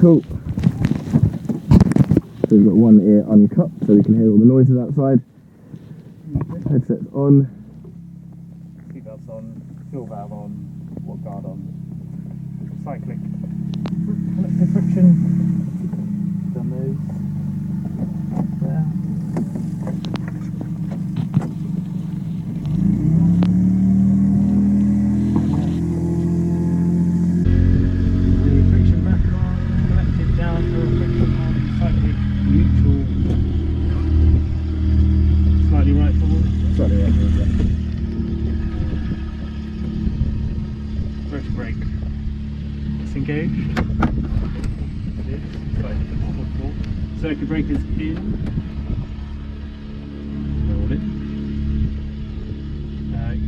Cool. So we've got one ear uncut so we can hear all the noises outside. Headsets on. Seatbelts on, fuel valve on, water guard on, cyclic friction, done those, there. The friction back on, collected down for friction on, cyclic neutral, slightly right forward. Slightly right forward, yeah. Rotor brake disengaged. It is slightly difficult. Circuit breakers in. Roll it.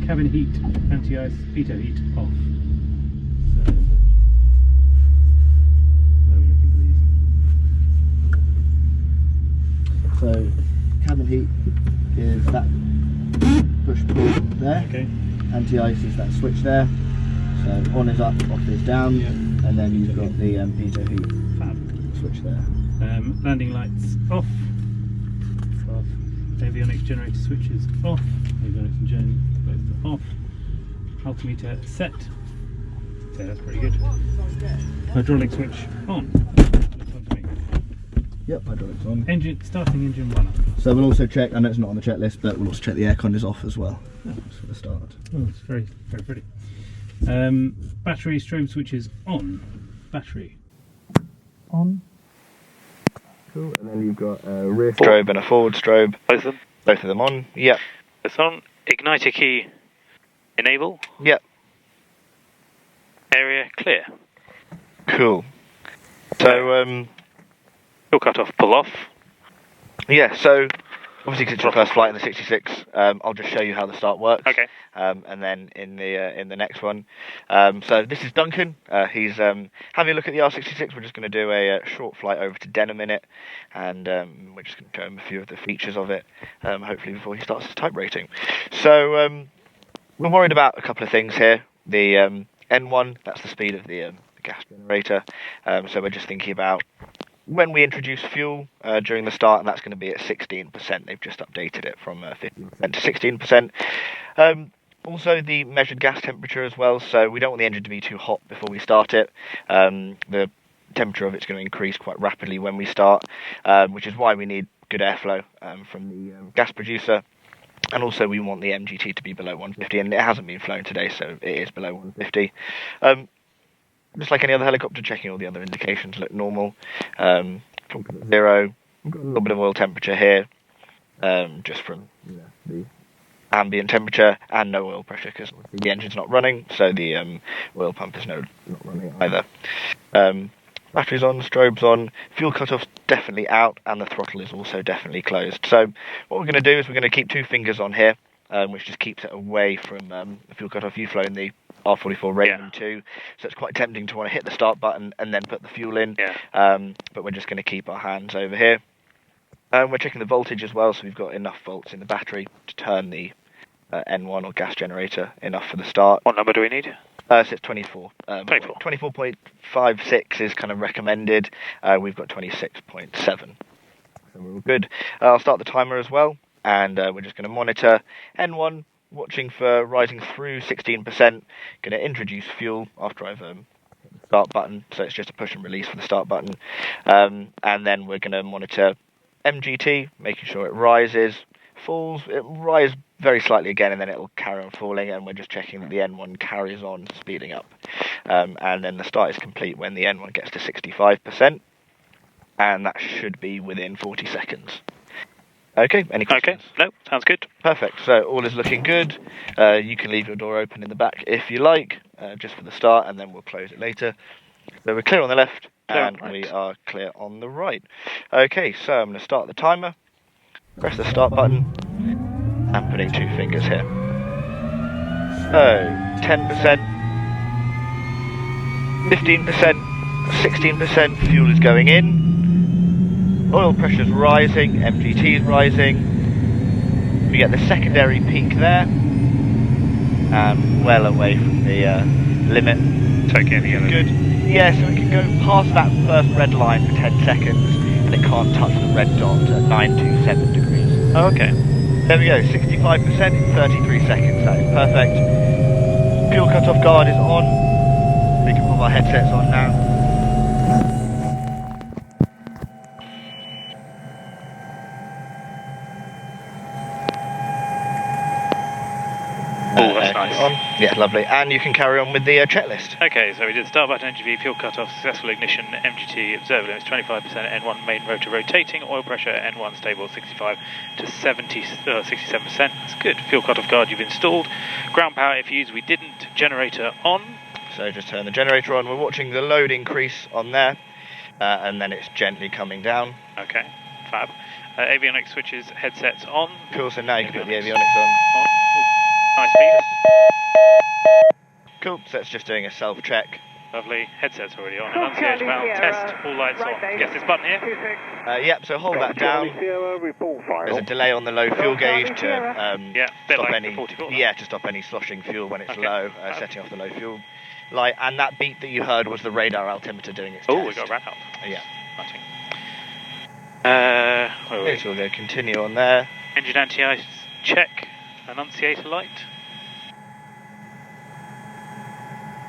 Cabin heat, anti-ice, pitot heat off. So, where are we looking for these? So cabin heat is that push pull there. Okay. Anti-ice is that switch there. So on is up, off is down, Yeah. and then you've got the pitot heat Fab. switch there. Landing lights off. It's off. Avionics generator switches off. Avionics and gen both are off. Altimeter set. So that's pretty good. Hydraulic switch on. Looks on to me. Yep, hydraulics on. Engine starting engine one up. So we'll also check, I know it's not on the checklist, but we'll also check the aircon is off as well. Just for the start. Oh, it's very, very pretty. Battery strobe switches on. Battery on. Cool, and then you've got a rear strobe and a forward strobe. Both of them? Both of them on. Yep. It's on. Igniter key enable. Yep. Area clear. Cool. So, Fuel cut off, pull off. yeah, so obviously because it's your first flight in the 66, I'll just show you how the start works. Okay. And then in the next one. So this is Duncan. He's having a look at the R66. We're just going to do a short flight over to Denham in it, and we're just going to show him a few of the features of it, hopefully before he starts his type rating. So we're worried about a couple of things here. The N1, that's the speed of the gas generator. So we're just thinking about when we introduce fuel during the start, and that's going to be at 16%. They've just updated it from 15% to 16%. Also, the measured gas temperature as well, so we don't want the engine to be too hot before we start it. The temperature of it's going to increase quite rapidly when we start, which is why we need good airflow from the gas producer. And also we want the MGT to be below 150, and it hasn't been flown today, so it is below 150. Just like any other helicopter, checking all the other indications look normal. Zero. We've got a little bit of oil temperature here, just from the ambient temperature, and no oil pressure because the engine's not running, so the oil pump is not running either. Batteries on, strobes on, fuel cutoff's definitely out, and the throttle is also definitely closed. So what we're going to do is we're going to keep two fingers on here, which just keeps it away from the fuel cutoff. You've flown the R44 Raven 2, so it's quite tempting to want to hit the start button and then put the fuel in, but we're just going to keep our hands over here. We're checking the voltage as well, so we've got enough volts in the battery to turn the N1 or gas generator enough for the start. What number do we need? So it's 24. 24. 24.56 is kind of recommended. We've got 26.7. So we're all good. I'll start the timer as well, and we're just going to monitor N1, watching for rising through 16%. Going to introduce fuel after I've hit the start button, so it's just a push and release for the start button. And then we're going to monitor MGT, making sure it rises, falls, it rises very slightly again, and then it'll carry on falling, and we're just checking that the N1 carries on speeding up. And then the start is complete when the N1 gets to 65%, and that should be within 40 seconds. Okay, any questions? Okay, no, sounds good. Perfect, so all is looking good. You can leave your door open in the back if you like, just for the start, and then we'll close it later. So we're clear on the left, and we are clear on the right. Okay, so I'm going to start the timer, press the start button, and putting two fingers here. So, 10%, 15%, 16% fuel is going in. Oil pressure's rising, MGT's rising. We get the secondary peak there, and well away from the limit. Tokyo the yellow. Good. Yeah, so it can go past that first red line for 10 seconds, and it can't touch the red dot at 927 degrees. Oh, okay. There we go, 65% in 33 seconds. That is perfect. Fuel cut-off guard is on. We can put our headsets on now. Oh, that's nice. On. Yeah, lovely. And you can carry on with the checklist. Okay, so we did start button, NGV, fuel cut-off, successful ignition, MGT, observer limits 25%, N1 main rotor rotating, oil pressure, N1 stable 65 to 67%. That's good. Fuel cut-off guard you've installed. Ground power if used, we didn't. Generator on. So just turn the generator on. We're watching the load increase on there, and then it's gently coming down. Okay, fab. Avionics switches, headsets on. Cool, so now you can put the avionics on. Nice speed. Cool, so it's just doing a self-check. Lovely. Headsets already on. Enunciation valve test. All lights on. Yes, this button here. Yep, so hold that down. There's a delay on the low fuel gauge to stop any to stop any sloshing fuel when it's low, setting off the low fuel light. And that beep that you heard was the radar altimeter doing its test. Oh, we got ran out. Yeah. Okay, so we'll go continue on there. Engine anti-ice check. Annunciator light.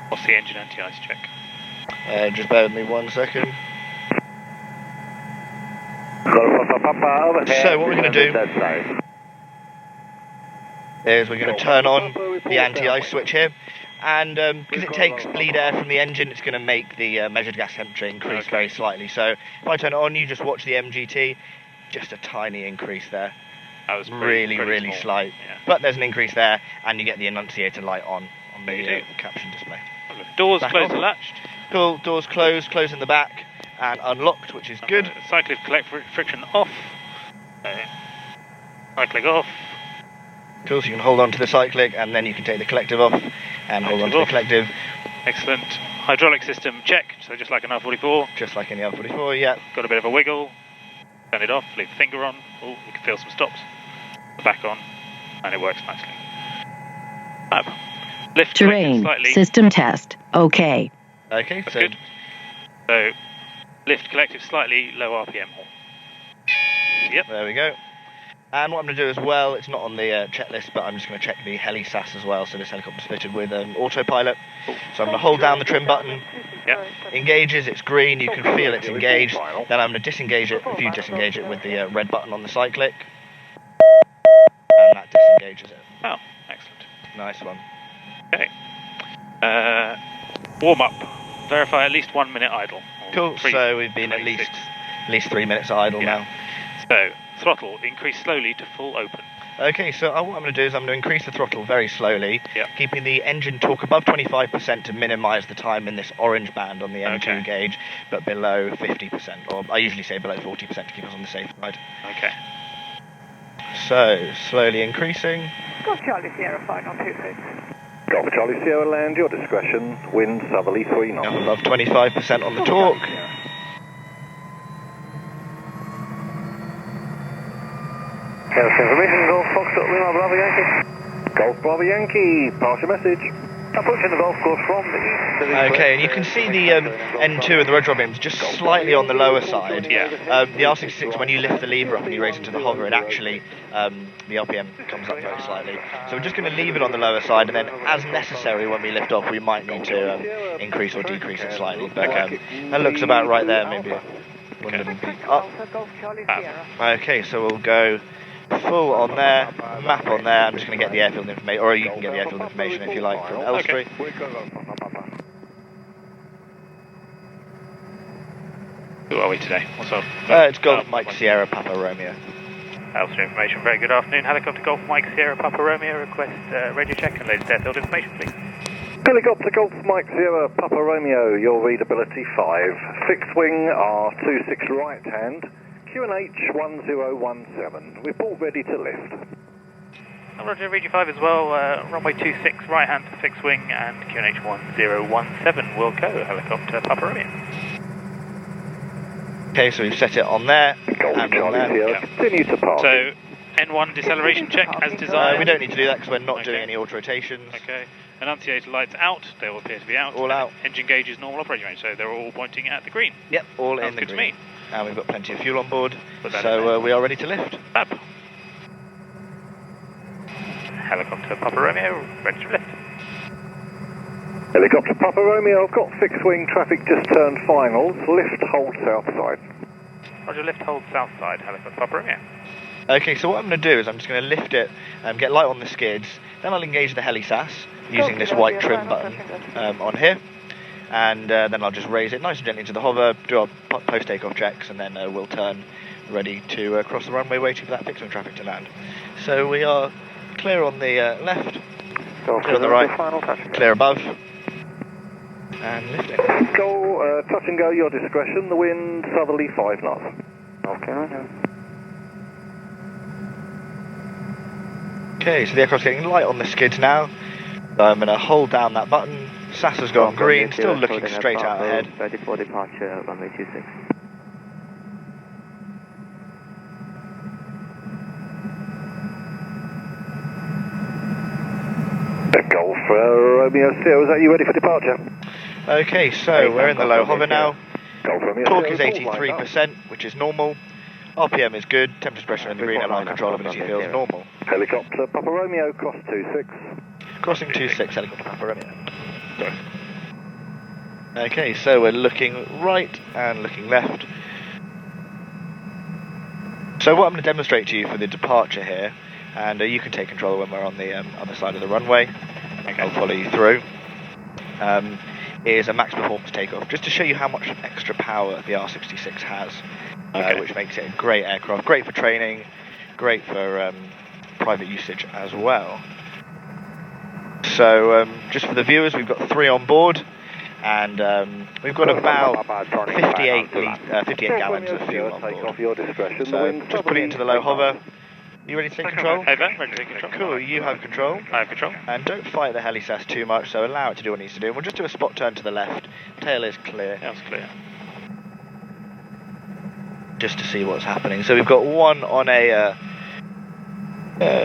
What's the engine anti-ice check? Just bear with me 1 second. So what we're going to do is we're going to turn on the anti-ice switch here, and because it takes bleed air from the engine, it's going to make the measured gas temperature increase very slightly. So if I turn it on, you just watch the MGT, just a tiny increase there. That was really slight, but there's an increase there, and you get the annunciator light on the caption display. Doors closed and latched. Cool, doors closed in the back, and unlocked, which is good. Cyclic collect friction off. Cyclic off. Cool, so you can hold on to the cyclic, and then you can take the collective off, and hold on to the collective. Excellent. Hydraulic system check, so just like an R44. Just like any R44, yeah. Got a bit of a wiggle. Turn it off, leave the finger on. Oh, we can feel some stops. Back on, and it works nicely. Lift terrain slightly. System test. Okay. Okay, that's so good. So lift collective slightly low RPM. Yep. There we go. And what I'm going to do as well, it's not on the checklist, but I'm just going to check the heli SAS as well. So this helicopter's fitted with an autopilot. So I'm going to hold down the trim button. Yep. Engages, it's green, you can feel it's engaged. Then I'm going to disengage it, if you disengage it with the red button on the cyclic. And that disengages it. Oh, excellent. Nice one. Okay. Warm up. Verify at least 1 minute idle. Cool, so we've been at least 3 minutes idle now. So, throttle, increase slowly to full open. Okay, so what I'm going to do is I'm going to increase the throttle very slowly, Yep. keeping the engine torque above 25% to minimise the time in this orange band on the M2 gauge, but below 50%, or I usually say below 40% to keep us on the safe side. Okay. So, slowly increasing. Golf Charlie Sierra 526. Golf Charlie Sierra land, your discretion, wind southerly 3 knots. Above 25% on the torque. Information, Golf Foxtrot Lima Bravo Yankee. Golf Bravo Yankee, pass your message. Approaching the golf course from the east to the Okay, and you can see the N2 and the rotor beams just slightly on the lower side. Yeah. The R66, when you lift the lever up and you raise it to the hover, it actually, the RPM comes up very slightly. So we're just going to leave it on the lower side, and then as necessary when we lift off, we might need to increase or decrease it slightly. But that looks about right there, maybe a little bit up. Okay, so we'll go full on there, map on there. I'm just going to get the airfield information, or you can get the airfield information if you like from Elstree. Who are we today? What's up? It's Golf Mike Sierra Papa Romeo. Elstree information. Very good afternoon. Helicopter Golf Mike Sierra Papa Romeo. Request radio check and latest airfield information, please. Helicopter Golf Mike Sierra Papa Romeo, your readability 5. Fixed wing R26 right hand. QNH 1017. Report ready to lift. Roger, read you 5 as well. Runway 26 right hand to fixed wing and QNH 1017 will go. Helicopter Papa Romeo. Okay, so we've set it on there. Golf Charlie Sierra, continue to pass. So N1 deceleration check as desired. We don't need to do that because we're not doing any auto rotations. Okay. Annunciator lights out, they will appear to be out. All out. Engine gauge is normal operating range, so they're all pointing at the green. Yep, all Sounds in the good to green. me. And we've got plenty of fuel on board, Put that in so there. we are ready to lift. Fab. Helicopter Papa Romeo, ready to lift. Helicopter Papa Romeo, I've got fixed wing traffic just turned finals. Lift, hold south side. Roger, lift, hold south side, Helicopter Papa Romeo. Okay, so what I'm going to do is I'm just going to lift it and get light on the skids, then I'll engage the heli-SAS using this white trim button on here, and then I'll just raise it nice and gently into the hover, do our post-takeoff checks, and then we'll turn ready to cross the runway waiting for that fixed wing traffic to land. So we are clear on the left, clear on the right, clear above, and lifting. Go, touch and go, your discretion. The wind southerly 5 knots. Okay, okay. Okay, so the aircraft's getting light on the skids now. So I'm going to hold down that button. SAS has gone green, still looking straight out ahead. Ready for departure, runway 26. Golf Romeo Sierra, is that you ready for departure? Okay, so we're in the low hover now. Golf Romeo Torque is Sierra, 83%, which is normal. RPM is good, temperature pressure in the green, and our controllability feels normal. Helicopter Papa Romeo, cross 26. Crossing 26, helicopter Papa Romeo. Okay, so we're looking right and looking left. So what I'm going to demonstrate to you for the departure here, and you can take control when we're on the other side of the runway, I'll follow you through, is a max performance takeoff, just to show you how much extra power the R66 has, which makes it a great aircraft, great for training, great for private usage as well. So just for the viewers, we've got 3 on board, and we've got about 58 gallons of fuel on board. So just put it into the low hover. You ready to take control? Over, ready to take control. Cool, you have control. I have control. And don't fight the heli-SAS too much, so allow it to do what it needs to do. And we'll just do a spot turn to the left. Tail is clear. That's clear. Just to see what's happening. So we've got one on a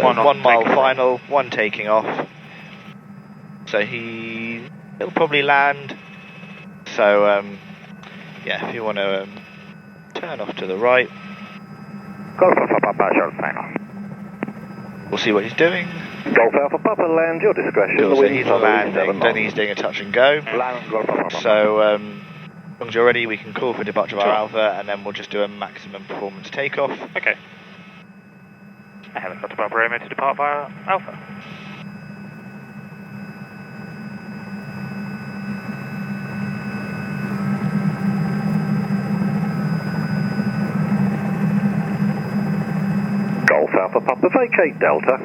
1 mile final, one taking off. So he'll probably land. So yeah, if you want to turn off to the right, Golf Alpha Papa, short final. we'll see what he's doing. Golf Alpha Papa, land, your discretion. Cool, The so wind he's southerly landing. 7 Don't knots. think he's doing a touch and go. Land, Golf Alpha Papa. So as long as you're ready, we can call for departure of our Alpha, and then we'll just do a maximum performance takeoff. Okay. A helicopter Papa Romeo to depart via Alpha. Golf Alpha Papa, vacate Delta.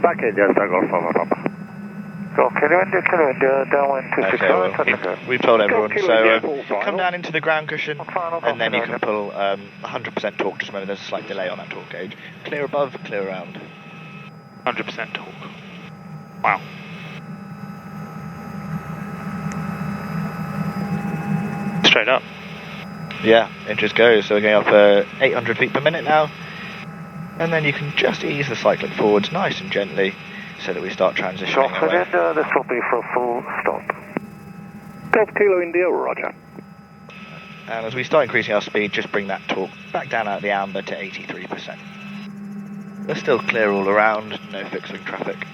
Vacate Delta, Golf Alpha Papa. Golf Kilo, downwind 26. Okay, well, we've told everyone, so come down into the ground cushion, and then you can pull 100% torque. Just remember there's a slight delay on that torque gauge. Clear above, clear around. 100% torque. Wow. Straight up. Yeah, it just goes. So we're going up 800 feet per minute now. And then you can just ease the cyclic forwards nice and gently so that we start transitioning away. This will be for a full stop. Golf Kilo India, roger. And as we start increasing our speed, just bring that torque back down out of the amber to 83%. We're still clear all around, no fixed wing traffic.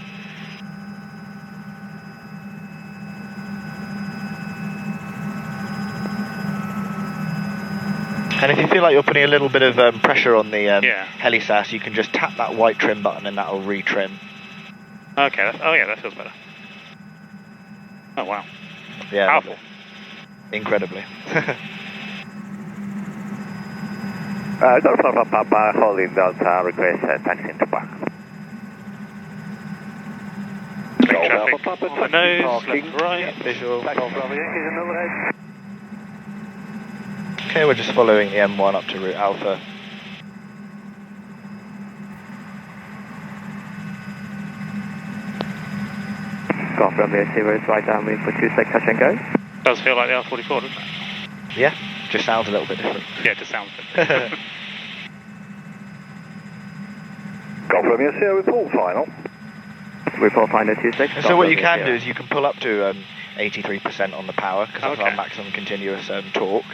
And if you feel like you're putting a little bit of pressure on the heli-SAS, you can just tap that white trim button and that'll re-trim. Okay, oh yeah, that feels better. Oh wow. Yeah, Powerful. Incredibly. Golf Alpha Papa, holding Delta, request taxi into park. Big traffic on the nose, left, right. Visual. Okay, we're just following the M1 up to route Alpha. Golf Romeo Sierra is right downwind for 26, touch and go. Does feel like the R44, doesn't it? Yeah, just sounds a little bit different. Yeah, it just sounds good. Golf Romeo Sierra, report final. report final 26. And so what you can do is you can pull up to 83% on the power, because that's our maximum continuous torque.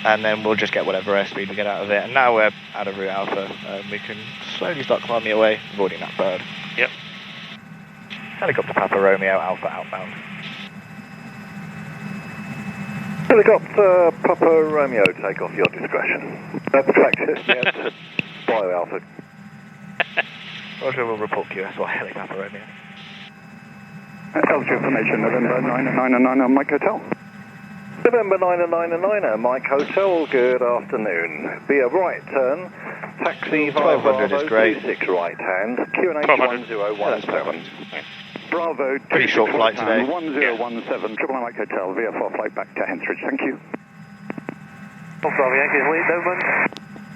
And then we'll just get whatever airspeed we get out of it. And now we're out of route alpha. We can slowly start climbing away, avoiding that bird. Yep. Helicopter Papa Romeo, Alpha outbound. Helicopter Papa Romeo, take off your discretion. Practice, yes. Bio Alpha. Roger, we'll report QSY, Heli Papa Romeo. Elstree information, November 999 Mike Hotel. November 999 Mike Hotel, good afternoon. Be a right turn, taxi via 1200 is great. 26 right hand, QNH 1017. Bravo, pretty short flight today. 1017, Triple Mike Hotel, VFR flight back to Hensridge, thank you. Golf Bravo Yankee, wait, movement.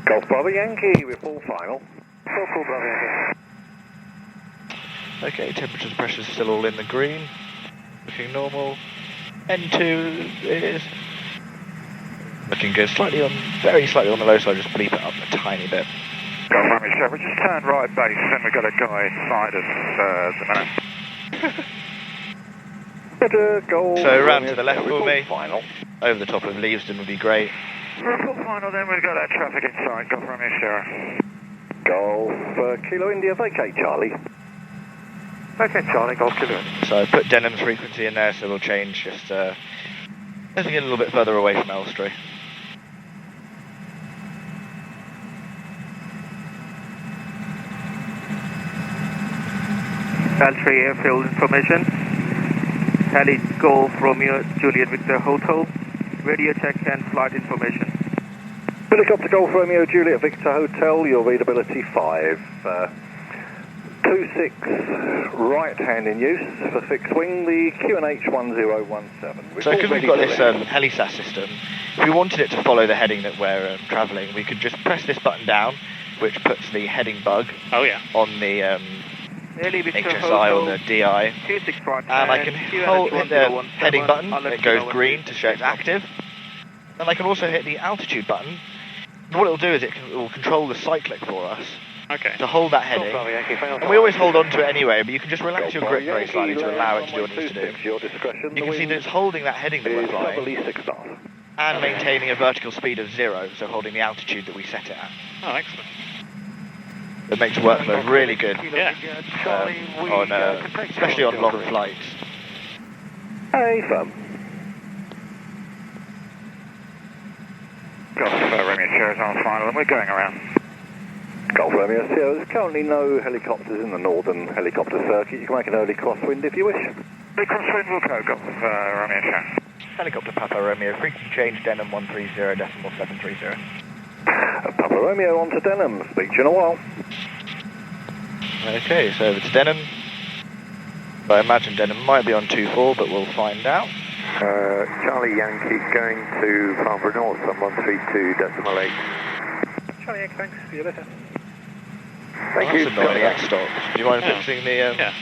Golf Bravo Yankee, we're full final. Cool, Bravo Yankee. Okay, temperatures and pressures still all in the green. Looking normal. N2 is looking good. Very slightly on the low side, just bleep it up a tiny bit. Golf Romeo Sierra, just turn right base, and we've got a guy side us at the minute. So around to the left for me. Final. Over the top of Leavesden would be great. For a full final then, we've got that traffic inside, Golf Romeo Sierra. Golf Kilo India, vacate Charlie. Okay, Charlie, Golf Kilo. So I put Denham's frequency in there, so we'll change just as we get a little bit further away from Elstree. Elstree airfield information. Heli Golf Romeo Juliet Victor Hotel. Radio check and flight information. Helicopter Golf Romeo Juliet Victor Hotel, your readability 5. 26 right hand in use for fixed wing, the QNH 1017. So because we've got this HeliSAS system, if we wanted it to follow the heading that we're travelling, we could just press this button down, which puts the heading bug on the HSI or the DI, and I can hit the heading button, it goes green to show it's active, and I can also hit the altitude button, and what it'll do is it will control the cyclic for us. Okay. To hold that heading, and we always hold on to it anyway, but you can just relax your grip very slightly to allow it to do what it needs to do. You can see that it's holding that heading that we're flying, and maintaining a vertical speed of 0, so holding the altitude that we set it at. Oh, excellent. It makes workflow really good, Yeah. especially on long flights. Hey, firm. Golf Romeo Sierra's on final, and we're going around. Golf Romeo Sierra, there's currently no helicopters in the northern helicopter circuit. You can make an early crosswind if you wish. Early crosswind will go, Golf Romeo Sierra. Helicopter Papa Romeo, frequency change Denham 130.730. Papa Romeo on to Denham, speak to you in a while. Okay, so over to Denham. I imagine Denham might be on 24, but we'll find out. Charlie Yankee going to Farnborough North on 132.8. Charlie Yankee, thanks. See you later. Thank you. That's annoying X-stop. Do you mind fixing the... Yeah.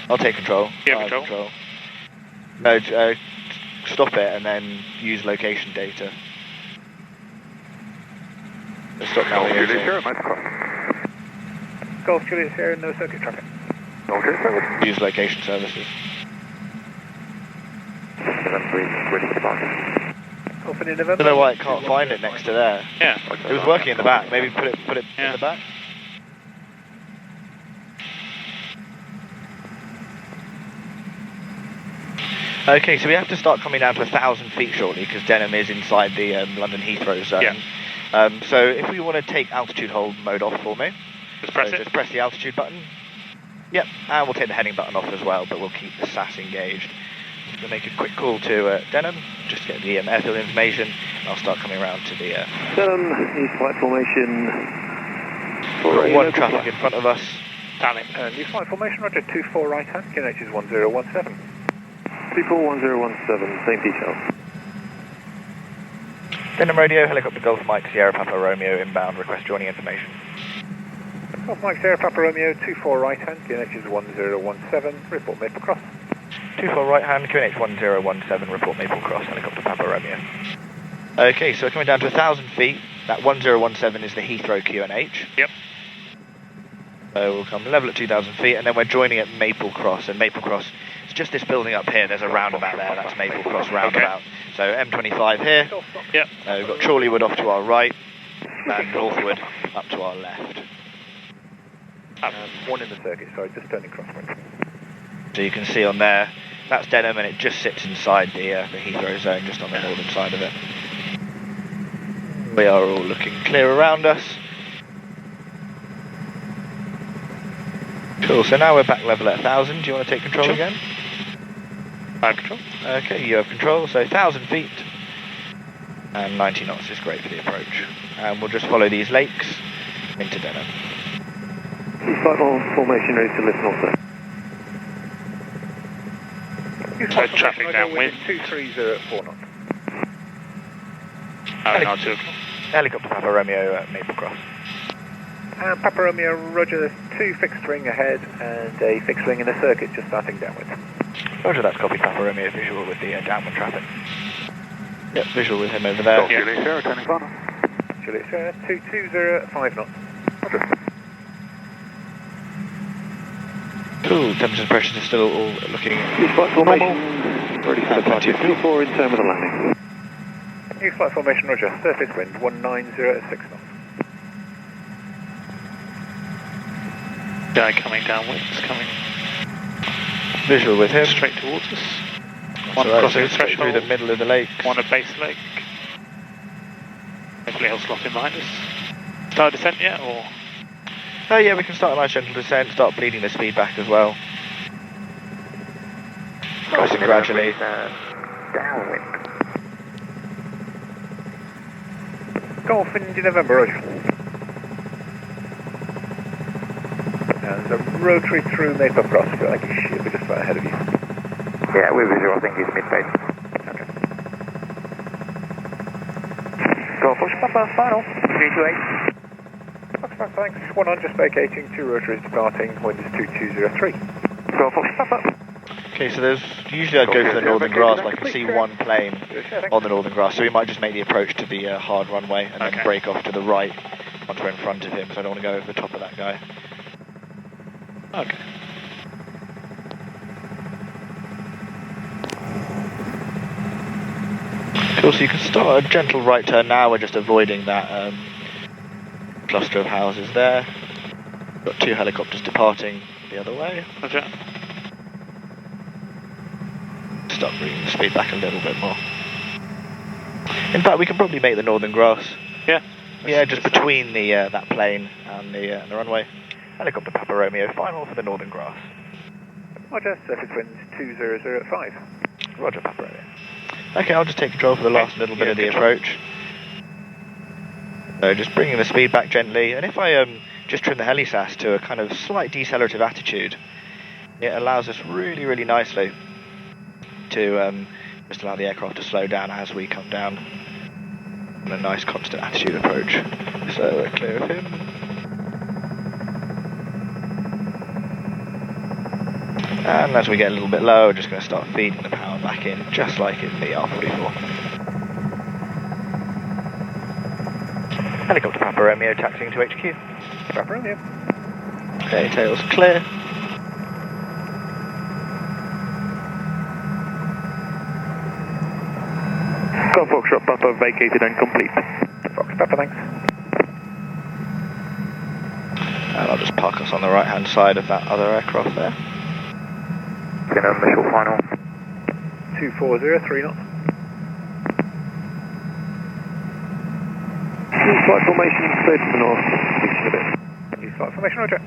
I'll take control. Yeah, control. No, stop it and then use location data. Stop now. Golf Juliet Sierra, no circuit traffic. Use location services. I don't know why it can't find it next to there. Yeah. It was working in the back. Maybe put it in the back. Okay, so we have to start coming down to 1,000 feet shortly because Denham is inside the London Heathrow zone. Yeah. So if we want to take altitude hold mode off for me, just press it. Just press the altitude button. Yep, and we'll take the heading button off as well, but we'll keep the SAS engaged. We'll make a quick call to Denham, just to get the airfield information, and I'll start coming around to the... Denham, new flight formation. One traffic in front of us. Damn it. New flight formation, roger, 24 right hand, QNH is 1017. 241017, same details. Denham radio, helicopter Golf Mike Sierra Papa Romeo inbound, request joining information. Golf Mike Sierra Papa Romeo, 24 right hand, QNH is 1017, report Maple Cross. 24 right hand, QNH 1017, report Maple Cross, helicopter Papa Romeo. Okay, so we're coming down to 1,000 feet. That 1017 is the Heathrow QNH. Yep. So we'll come level at 2,000 feet, and then we're joining at Maple Cross. And Maple Cross, it's just this building up here. There's a roundabout there. That's Maple Cross roundabout. So M25 here. Yep. We've got Chorleywood off to our right, and Northwood up to our left. One in the circuit, sorry, just turning crosswind. So you can see on there, that's Denham, and it just sits inside the Heathrow zone, just on the northern side of it. We are all looking clear around us. Cool, so now we're back level at 1,000. Do you want to take control again? I have control. Okay, you have control, so 1,000 feet. And 90 knots is great for the approach. And we'll just follow these lakes into Denham. Flight formation ready to lift north. So traffic downwind. 230 at 4 knots. Now 2 o'clock. Helicopter Papa Romeo at Maple Cross. Papa Romeo, roger, there's 2 fixed wing ahead and a fixed wing in the circuit just starting downwards. Roger, that's copy Papa Romeo, visual with the downward traffic. Yep, visual with him over there. Juliet Sierra, turning final. Juliet Sierra, 220 at 5 knots. Roger. Cool, temperatures and pressures are still all looking Flight formation ready for plenty departure. of fuel. 4 in turn with a landing. New flight formation, roger, surface wind 190 at 6 knots. Guy coming downwind, coming visual with him. straight towards us. One So crossing the through threshold, the middle of the lake. one at base lake. Hopefully he'll slot in behind us. Start descent yet, or? Oh yeah, we can start a nice gentle descent, start bleeding the speed back as well. Crossing gradually. Downwind. Golf India November, roger. There's a rotary through Maple Cross, I feel like he should be just about ahead of you. Yeah, we're visual, I think he's mid-base. Okay. Golf Papa, final. 328. Foxtrot, thanks. 1 on, just vacating, 2 rotaries departing, wind is 2203. Golf Papa. Okay, so there's usually I'd go for the northern grass, but I can see one plane on the northern grass, so we might just make the approach to the hard runway and then break off to the right once we're in front of him, so I don't want to go over the top of that guy. Okay. Cool, so you can start a gentle right turn now. We're just avoiding that cluster of houses there. Got 2 helicopters departing the other way. Roger. Start bringing the speed back a little bit more. In fact, we can probably make the northern grass. Yeah. Yeah, just between the that plane and the runway. Helicopter Papa Romeo, final for the northern grass. Roger, surface wind 200 at 5. Roger, Papa Romeo. Okay, I'll just take control for the last little bit of the approach. So just bringing the speed back gently, and if I just trim the heli-SAS to a kind of slight decelerative attitude, it allows us really, really nicely to just allow the aircraft to slow down as we come down on a nice constant attitude approach. So we're clear of him. And as we get a little bit low, we're just going to start feeding the power back in, just like in the R44. Helicopter Papa Romeo taxiing to HQ. Papa Romeo. Okay, tails clear. Golf Foxtrot Papa vacated and complete. Fox Papa, thanks. And I'll just park us on the right hand side of that other aircraft there. Initial final. 240, 3 knots. New flight formation, clear to the north. Reaching a bit. New flight formation, roger.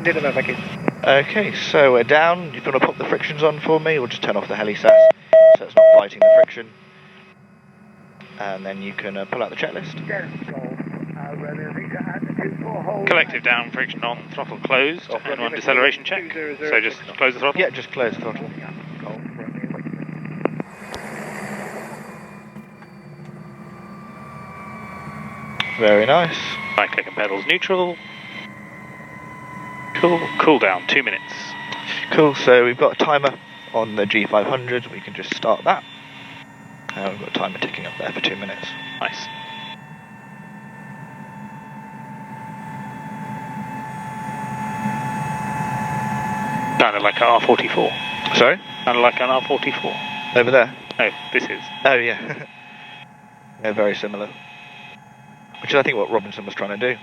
Okay, so we're down. You want to pop the frictions on for me, or just turn off the heli SAS so it's not fighting the friction. And then you can pull out the checklist. Collective down, friction on, throttle closed, N1 deceleration check. So just close the throttle? Yeah, just close the throttle. Very nice. Right click and pedals neutral. Cool down, 2 minutes. Cool, so we've got a timer on the G500, we can just start that. And we've got a timer ticking up there for 2 minutes. Nice. Sounded like an R44. Sorry? Sounded like an R44. Over there? No, this is. Oh yeah. They're very similar. Which is I think what Robinson was trying to do.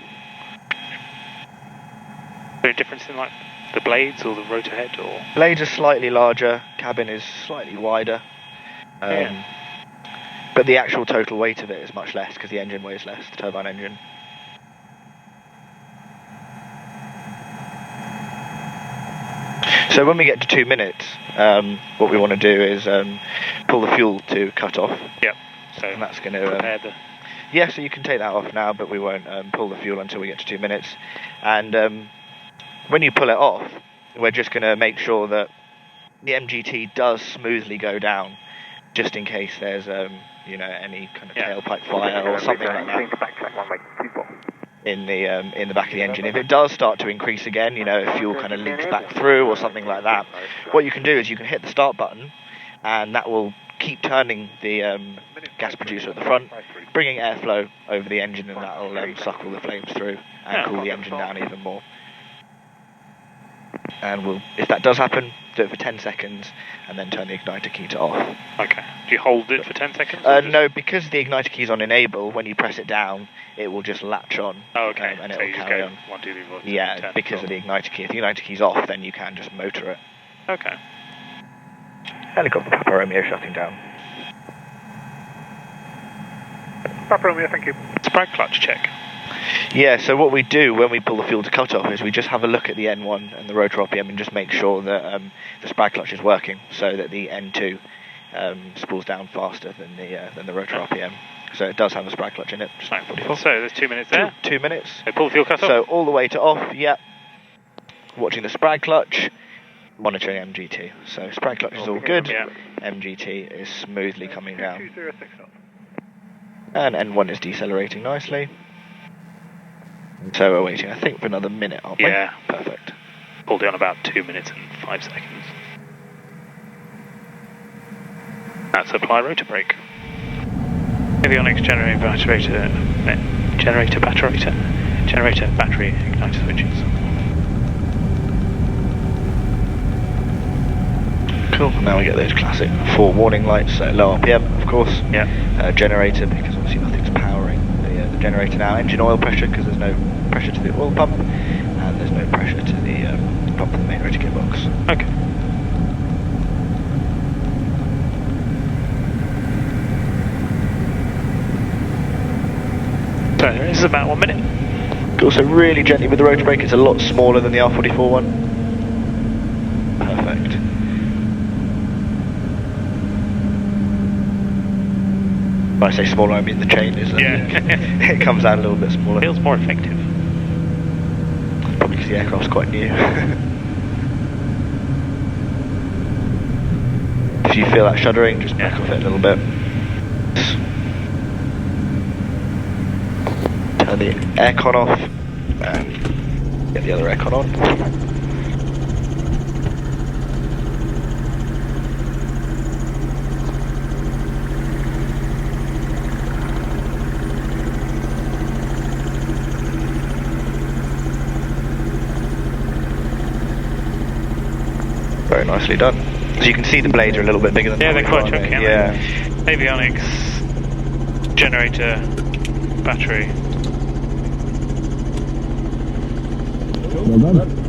Is there a difference in like the blades or the rotor head or? Blades are slightly larger, cabin is slightly wider. But the actual total weight of it is much less because the engine weighs less, the turbine engine. So when we get to 2 minutes, what we want to do is pull the fuel to cut off. Yep. So and that's going to prepare the. Yeah, so you can take that off now, but we won't pull the fuel until we get to 2 minutes. And when you pull it off, we're just going to make sure that the MGT does smoothly go down, just in case there's any kind of tailpipe fire or something like that in the back of the engine. If it does start to increase again, if fuel kind of leaks back through or something like that, what you can do is you can hit the start button, and that will keep turning the gas producer at the front, bringing airflow over the engine, and that will suck all the flames through and cool the engine down even more. And if that does happen, do it for 10 seconds and then turn the igniter key to off. Okay. Do you hold it for 10 seconds? No, because the igniter key is on enable, when you press it down, it will just latch on. Oh, okay. And so it will carry on. 1, 2, 3, 4, Yeah, 10, because of the igniter key. If the igniter key's off, then you can just motor it. Okay. Helicopter Papa Romeo shutting down. Papa Romeo, thank you. Sprag clutch check. Yeah, so what we do when we pull the fuel to cut off is we just have a look at the N1 and the rotor RPM and just make sure that the sprag clutch is working, so that the N2 spools down faster than the rotor RPM. So it does have a sprag clutch in it. Just like 44. So there's 2 minutes there. 2 minutes. So pull the fuel cut off. So all the way to off, yeah. Watching the sprag clutch, monitoring MGT. So sprag clutch is all good. Yeah. MGT is smoothly coming down. And N1 is decelerating nicely. So we're waiting, I think, for another minute, aren't we? Yeah. Perfect. Pulled it on about 2 minutes and 5 seconds. That's apply rotor brake. Avionics generator battery igniter switches. Cool. Now we get those classic 4 warning lights, so low RPM, of course. Yeah. Generator, because obviously nothing's powering the generator now. Engine oil pressure, because there's no pressure to the oil pump, and there's no pressure to the pump of the main rotor gearbox. Okay. So this is about 1 minute. Cool, so really gently with the rotor brake. It's a lot smaller than the R44 one. Perfect. When I say smaller, I mean the chain is. It comes out a little bit smaller. Feels more effective. Probably because the aircraft's quite new. If you feel that shuddering, just back off it a little bit. Turn the aircon off and get the other aircon on. Very nicely done. So you can see the blades are a little bit bigger than they're quite chunky. Yeah. Avionics generator battery. Well done.